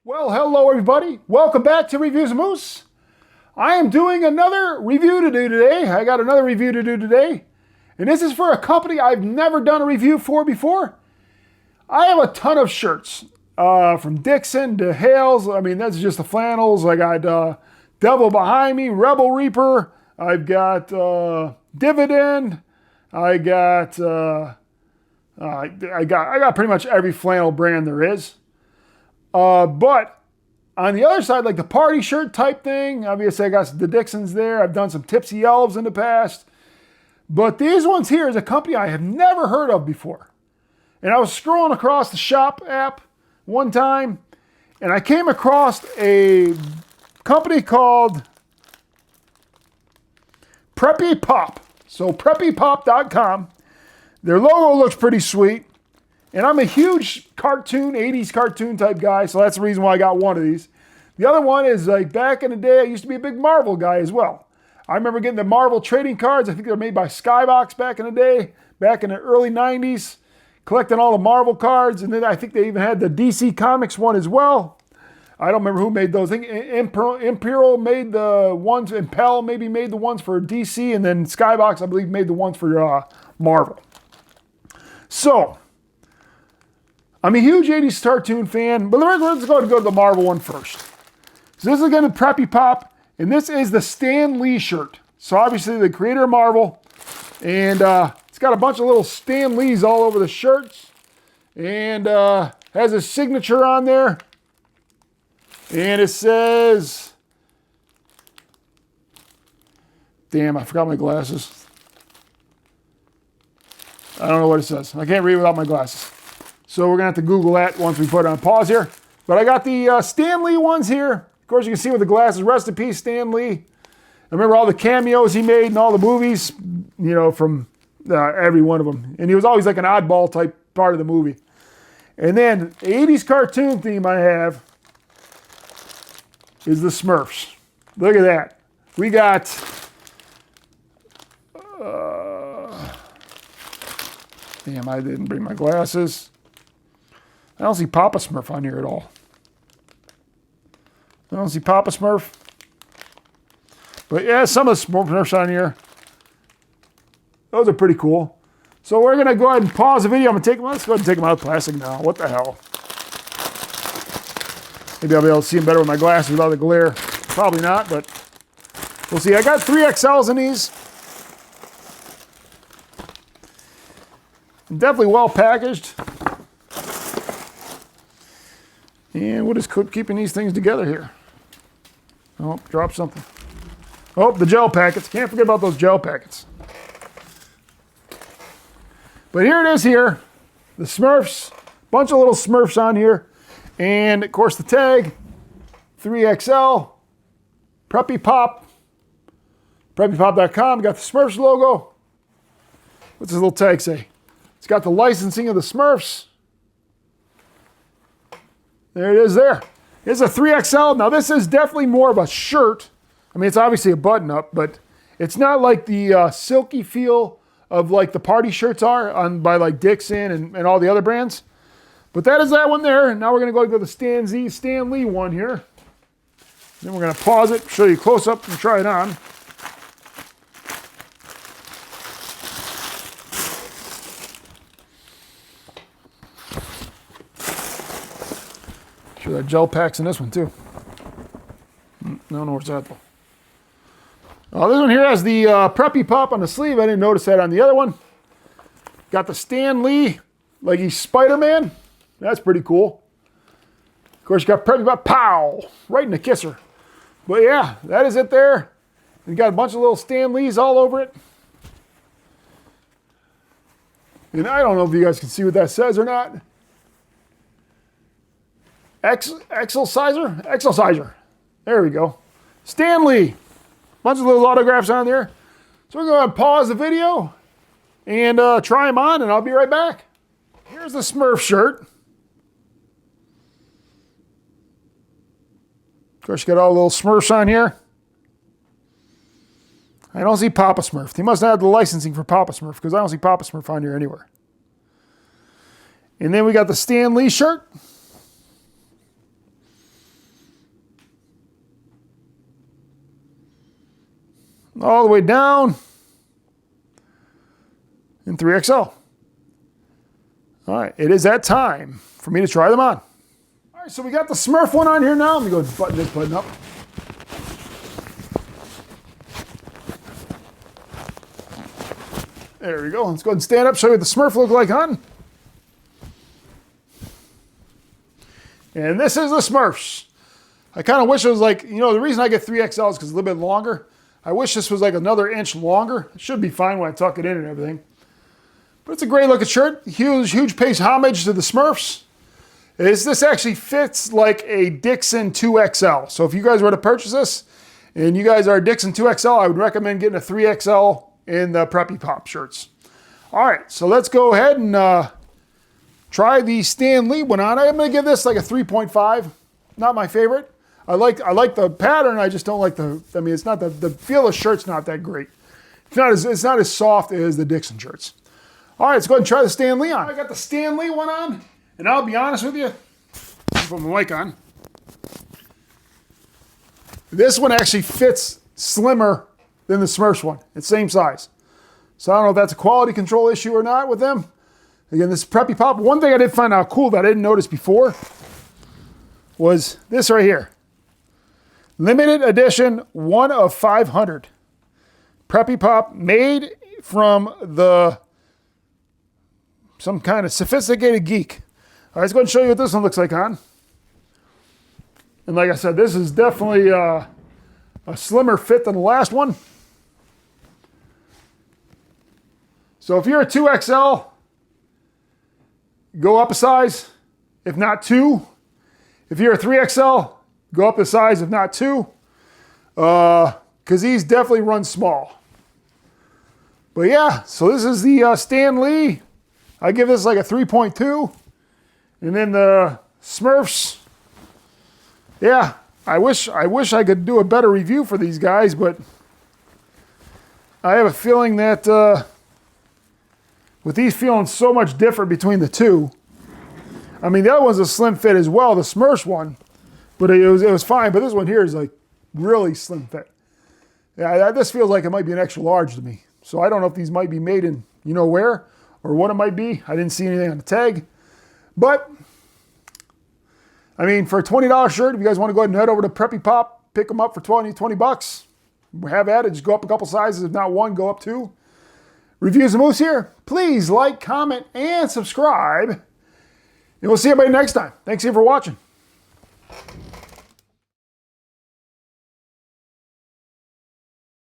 Well, hello everybody. Welcome back to Reviews of Moose. I am doing another review to do today. I got another review to do today. And this is for a company I've never done a review for before. I have a ton of shirts. From Dixon to Hales. I mean, that's just the flannels. I got Devil Behind Me, Rebel Reaper. I've got Dividend. I got pretty much every flannel brand there is. But on the other side, like the party shirt type thing, obviously I got the Dixons there. I've done some Tipsy Elves in the past. But these ones here is a company I have never heard of before. And I was scrolling across the shop app one time, and I came across a company called Preppy Pop. So preppypop.com. Their logo looks pretty sweet. And I'm a huge 80s cartoon type guy, so that's the reason why I got one of these. The other one is like back in the day, I used to be a big Marvel guy as well. I remember getting the Marvel trading cards. I think they were made by Skybox back in the day, back in the early 90s, collecting all the Marvel cards. And then I think they even had the DC Comics one as well. I don't remember who made those. I think Imperial made the ones, Impel maybe made the ones for DC, and then Skybox, I believe, made the ones for Marvel. So, I'm a huge 80s cartoon fan, but let's go to the Marvel one first. So this is again the Preppy Pop, and this is the Stan Lee shirt. So obviously the creator of Marvel, and it's got a bunch of little Stan Lees all over the shirts, and has his signature on there, and it says, damn, I forgot my glasses. I don't know what it says. I can't read without my glasses. So we're going to have to Google that once we put it on pause here. But I got the Stan Lee ones here. Of course, you can see with the glasses, rest in peace, Stan Lee. I remember all the cameos he made in all the movies, you know, from every one of them. And he was always like an oddball type part of the movie. And then the 80s cartoon theme I have is the Smurfs. Look at that. We got... damn, I didn't bring my glasses. I don't see Papa Smurf on here at all. I don't see Papa Smurf. But yeah, some of the Smurfs on here. Those are pretty cool. So we're going to go ahead and pause the video. Let's go ahead and take them out of plastic now. What the hell? Maybe I'll be able to see them better with my glasses without the glare. Probably not, but we'll see. I got 3XLs in these. Definitely well packaged. And what is keeping these things together here? Oh, dropped something. Oh, the gel packets. Can't forget about those gel packets. But here it is here. The Smurfs. Bunch of little Smurfs on here. And, of course, the tag. 3XL. Preppy Pop. Preppypop.com. Got the Smurfs logo. What's this little tag say? It's got the licensing of the Smurfs. There it is there. It's a 3XL. Now this is definitely more of a shirt. I mean, it's obviously a button-up, but it's not like the silky feel of like the party shirts are by like Dixon and all the other brands. But that is that one there. And now we're going to go to the Stan Lee one here. Then we're going to pause it, show you close up and try it on. Sure, that gel pack's in this one too. No, where's that though? Oh, this one here has the Preppy Pop on the sleeve. I didn't notice that on the other one. Got the Stan Lee, like he's Spider-Man. That's pretty cool. Of course, you got Preppy Pop, pow, right in the kisser. But yeah, that is it there. You got a bunch of little Stan Lees all over it. And I don't know if you guys can see what that says or not. Excelsizer. There we go. Stan Lee. Bunch of little autographs on there. So we're going to pause the video and try them on, and I'll be right back. Here's the Smurf shirt. Of course, you got all the little Smurfs on here. I don't see Papa Smurf. He must have had the licensing for Papa Smurf because I don't see Papa Smurf on here anywhere. And then we got the Stan Lee shirt. all the way down in 3XL. All right, it is that time for me to try them on. All right, so we got the Smurf one on here now. Let me go and button this button up. There we go. Let's go ahead and stand up, show you what the Smurf looks like on. And this is the Smurfs. I kind of wish it was like, you know, the reason I get 3XL is because it's a little bit longer. I wish this was like another inch longer. It should be fine when I tuck it in and everything. But it's a great looking shirt. Huge pays homage to the Smurfs. This actually fits like a Dixon 2XL. So if you guys were to purchase this and you guys are a Dixon 2XL, I would recommend getting a 3XL in the Preppy Pop shirts. All right, so let's go ahead and try the Stan Lee one on. I'm going to give this like a 3.5. Not my favorite. I like the pattern. I just don't like I mean, it's not the feel of the shirt's not that great. It's not as soft as the Dixon shirts. All right, let's go ahead and try the Stan Lee on. I got the Stan Lee one on, and I'll be honest with you. Put my mic on. This one actually fits slimmer than the Smurfs one. It's same size. So I don't know if that's a quality control issue or not with them. Again, this is Preppy Pop. One thing I did find out cool that I didn't notice before was this right here. Limited edition, 1 of 500. Preppy Pop, made from some kind of sophisticated geek. All right, let's go ahead and show you what this one looks like on. And like I said, this is definitely a slimmer fit than the last one. So if you're a 2XL, go up a size, if not 2. If you're a 3XL, go up a size, if not 2. Because these definitely run small. But yeah, so this is the Stan Lee. I give this like a 3.2. And then the Smurfs. Yeah, I wish I could do a better review for these guys, but I have a feeling that with these feeling so much different between the two. I mean, the other one's a slim fit as well, the Smurfs one, but it was fine. But this one here is like really slim fit. Yeah, this feels like it might be an extra large to me. So I don't know if these might be made in you know where or what it might be. I didn't see anything on the tag. But, I mean, for a $20 shirt, if you guys want to go ahead and head over to Preppy Pop, pick them up for 20 bucks. Have at it. Just go up a couple sizes. If not one, go up 2. Reviews and Moose here. Please like, comment, and subscribe. And we'll see everybody next time. Thanks again for watching.